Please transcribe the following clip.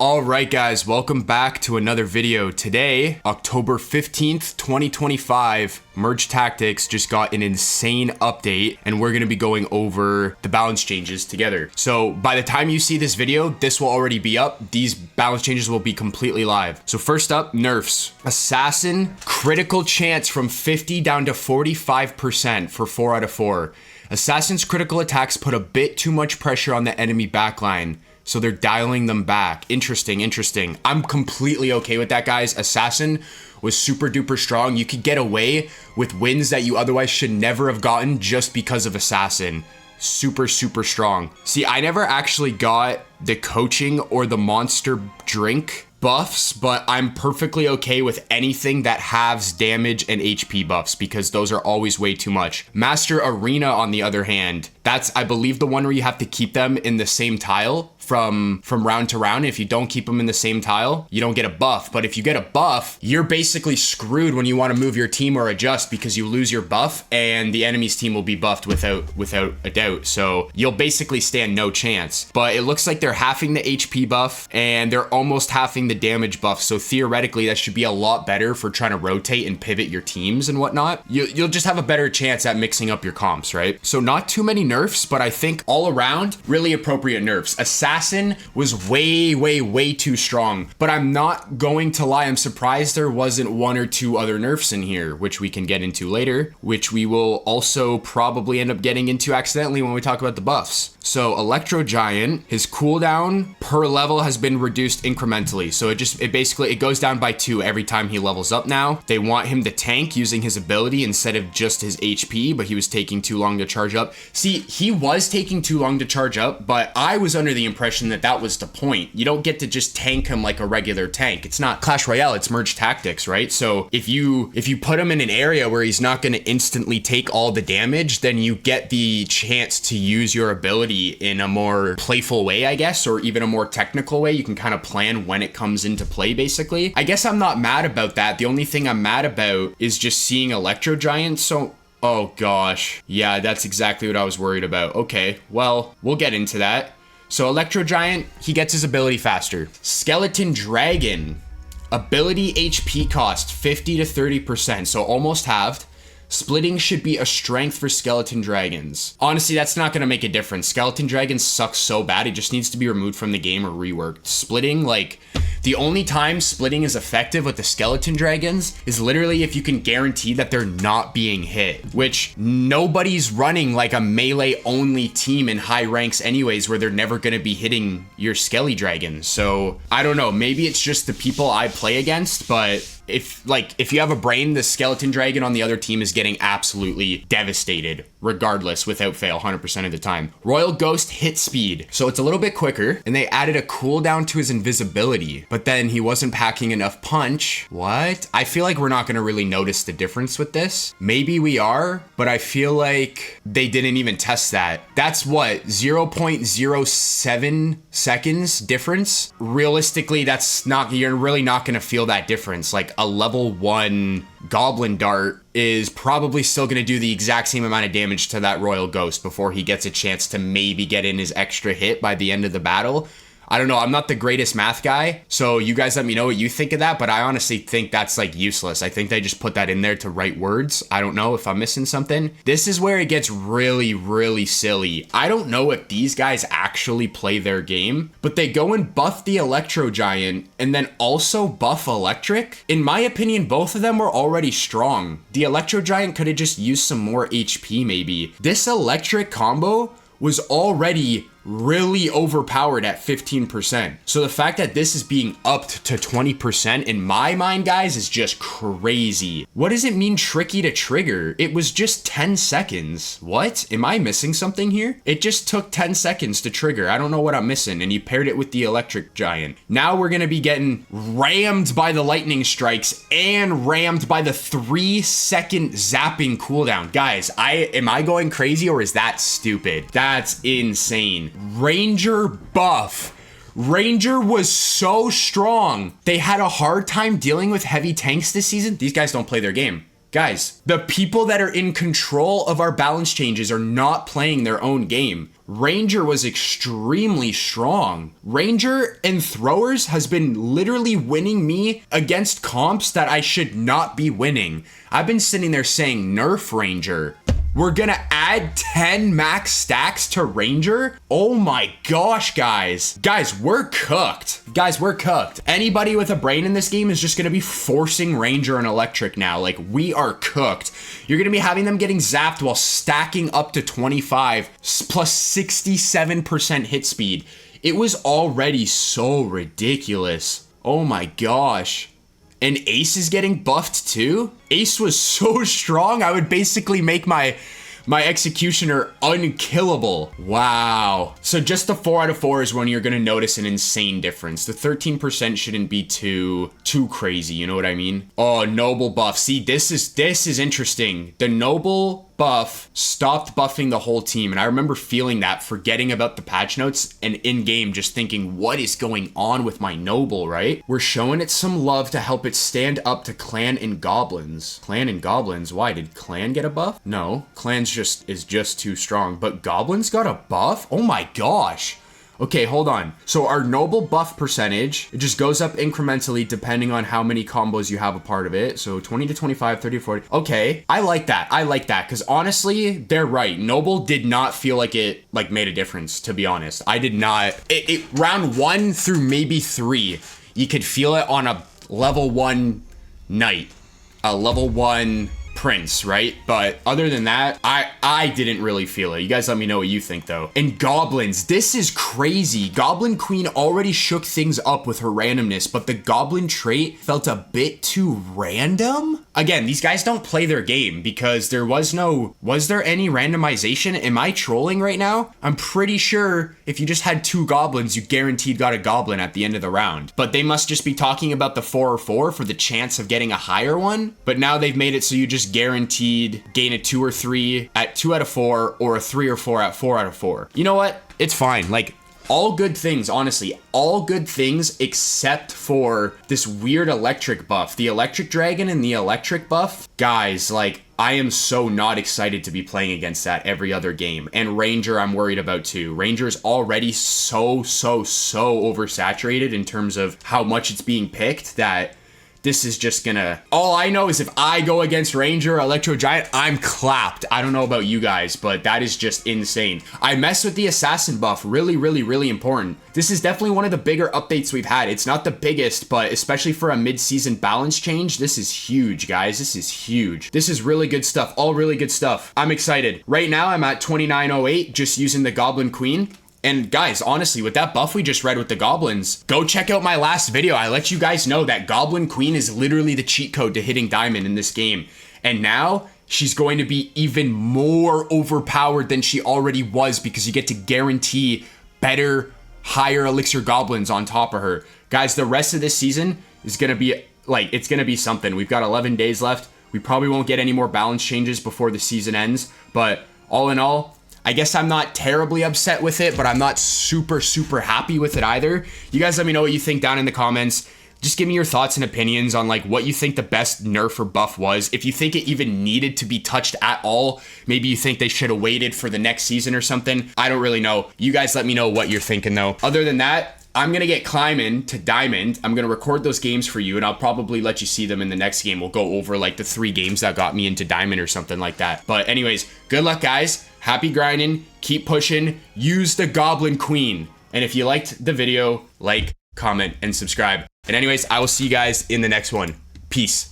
All right, guys, welcome back to another video. Today, October 15th, 2025, Merge Tactics just got an insane update, and we're going to be going over the balance changes together. So by the time you see this video, this will already be up. These balance changes will be completely live. So first up, nerfs. Assassin, critical chance from 50 down to 45% for 4 out of 4. Assassin's critical attacks put a bit too much pressure on the enemy backline, so they're dialing them back. Interesting. I'm completely okay with that, guys. Assassin was super duper strong. You could get away with wins that you otherwise should never have gotten just because of Assassin. Super strong. See, I never actually got the coaching or the monster drink buffs, but I'm perfectly okay with anything that halves damage and HP buffs because those are always way too much. Master Arena, on the other hand, that's, I believe, the one where you have to keep them in the same tile from round to round. If you don't keep them in the same tile, you don't get a buff. But if you get a buff, you're basically screwed when you want to move your team or adjust because you lose your buff and the enemy's team will be buffed without a doubt. So you'll basically stand no chance. But it looks like they're halving the HP buff and they're almost halving the damage buff. So theoretically, that should be a lot better for trying to rotate and pivot your teams and whatnot. You'll just have a better chance at mixing up your comps, right? So not too many nerfs, but I think all around, really appropriate nerfs. Assassin was way too strong, but I'm not going to lie, I'm surprised there wasn't one or two other nerfs in here, which we can get into later, which we will also probably end up getting into accidentally when we talk about the buffs. So Electro Giant, his cooldown per level has been reduced incrementally. So it basically goes down by 2 every time he levels up now. They want him to tank using his ability instead of just his HP, but he was taking too long to charge up. See, he was taking too long to charge up, but I was under the impression that was the point. You don't get to just tank him like a regular tank. It's not Clash Royale, it's Merge Tactics, right? So if you put him in an area where he's not going to instantly take all the damage, then you get the chance to use your ability in a more playful way, I guess, or even a more technical way. You can kind of plan when it comes into play, basically. I guess I'm not mad about that. The only thing I'm mad about is just seeing Electro Giant. So, oh gosh. Yeah, that's exactly what I was worried about. Okay, well, we'll get into that. So Electro Giant, he gets his ability faster. Skeleton Dragon, ability HP cost 50 to 30%, so almost halved. Splitting should be a strength for Skeleton Dragons. Honestly, that's not going to make a difference. Skeleton Dragons suck so bad, it just needs to be removed from the game or reworked. Splitting, like, the only time splitting is effective with the Skeleton Dragons is literally if you can guarantee that they're not being hit, which nobody's running like a melee only team in high ranks anyways, where they're never going to be hitting your Skelly Dragons. So I don't know, maybe it's just the people I play against, but if you have a brain, the Skeleton Dragon on the other team is getting absolutely devastated, regardless, without fail, 100% of the time. Royal Ghost hit speed, so it's a little bit quicker, and they added a cooldown to his invisibility, but then he wasn't packing enough punch. What? I feel like we're not going to really notice the difference with this. Maybe we are, but I feel like they didn't even test that. That's what, 0.07 seconds difference? Realistically, you're really not going to feel that difference. Like, a level 1 Goblin dart is probably still going to do the exact same amount of damage to that Royal Ghost before he gets a chance to maybe get in his extra hit by the end of the battle. I don't know, I'm not the greatest math guy, so you guys let me know what you think of that, but I honestly think that's like useless. I think they just put that in there to write words. I don't know if I'm missing something. This is where it gets really silly. I don't know if these guys actually play their game, but they go and buff the Electro Giant and then also buff Electric. In my opinion, both of them were already strong. The Electro Giant could have just used some more HP maybe. This Electric combo was already really overpowered at 15%. So the fact that this is being upped to 20% in my mind, guys, is just crazy. What does it mean tricky to trigger? It was just 10 seconds. What? Am I missing something here? It just took 10 seconds to trigger. I don't know what I'm missing. And you paired it with the Electric Giant. Now we're gonna be getting rammed by the lightning strikes and rammed by the 3-second zapping cooldown. Guys, am I going crazy or is that stupid? That's insane. Ranger buff. Ranger was so strong. They had a hard time dealing with heavy tanks this season. These guys don't play their game. Guys, the people that are in control of our balance changes are not playing their own game. Ranger was extremely strong. Ranger and throwers has been literally winning me against comps that I should not be winning. I've been sitting there saying nerf Ranger. We're gonna add 10 max stacks to Ranger? Oh my gosh, guys. Guys, we're cooked. Guys, we're cooked. Anybody with a brain in this game is just gonna be forcing Ranger and Electric now. Like, we are cooked. You're gonna be having them getting zapped while stacking up to 25 plus 67% hit speed. It was already so ridiculous. Oh my gosh. And Ace is getting buffed too? Ace was so strong, I would basically make my Executioner unkillable. Wow. So just the 4 out of 4 is when you're gonna notice an insane difference. The 13% shouldn't be too crazy, you know what I mean? Oh, Noble buff. See, this is interesting. The Noble buff stopped buffing the whole team, and I remember feeling that, forgetting about the patch notes, and in game just thinking, what is going on with my Noble, right? We're showing it some love to help it stand up to Clan and Goblins. Clan and Goblins, why? Did Clan get a buff? No, Clan's is just too strong, but Goblins got a buff? Oh my gosh. Okay, hold on. So our Noble buff percentage, it just goes up incrementally depending on how many combos you have a part of it. So 20 to 25, 30 to 40. Okay, I like that. I like that because honestly, they're right. Noble did not feel like it made a difference, to be honest. I did not. Round 1 through maybe 3, you could feel it on a level 1 knight, a level 1 prince, right? But other than that, I didn't really feel it. You guys let me know what you think though. And Goblins, this is crazy. Goblin Queen already shook things up with her randomness, but the Goblin trait felt a bit too random. Again, these guys don't play their game because was there any randomization? Am I trolling right now? I'm pretty sure if you just had 2 goblins, you guaranteed got a goblin at the end of the round. But they must just be talking about the 4 or 4 for the chance of getting a higher one. But now they've made it so you just guaranteed gain a 2 or 3 at 2 out of 4 or a 3 or 4 at 4 out of 4. You know what? It's fine. Like, all good things, honestly, all good things except for this weird electric buff. The electric dragon and the electric buff, guys, like, I am so not excited to be playing against that every other game. And Ranger, I'm worried about too. Ranger's already so oversaturated in terms of how much it's being picked that this is just gonna... All I know is if I go against Ranger or Electro Giant, I'm clapped. I don't know about you guys, but that is just insane. I messed with the Assassin buff. Really important. This is definitely one of the bigger updates we've had. It's not the biggest, but especially for a mid-season balance change, this is huge, guys. This is huge. This is really good stuff. All really good stuff. I'm excited. Right now, I'm at 2908, just using the Goblin Queen. And guys, honestly, with that buff we just read with the goblins, go check out my last video. I let you guys know that Goblin Queen is literally the cheat code to hitting diamond in this game. And now she's going to be even more overpowered than she already was because you get to guarantee better, higher elixir goblins on top of her. Guys, the rest of this season is going to be like, it's going to be something. We've got 11 days left. We probably won't get any more balance changes before the season ends. But all in all, I guess I'm not terribly upset with it, but I'm not super happy with it either. You guys let me know what you think down in the comments. Just give me your thoughts and opinions on like what you think the best nerf or buff was. If you think it even needed to be touched at all, maybe you think they should have waited for the next season or something. I don't really know. You guys let me know what you're thinking though. Other than that, I'm going to get climbing to diamond. I'm going to record those games for you and I'll probably let you see them in the next game. We'll go over like the 3 games that got me into diamond or something like that. But anyways, good luck guys. Happy grinding. Keep pushing. Use the Goblin Queen. And if you liked the video, like, comment, and subscribe. And anyways, I will see you guys in the next one. Peace.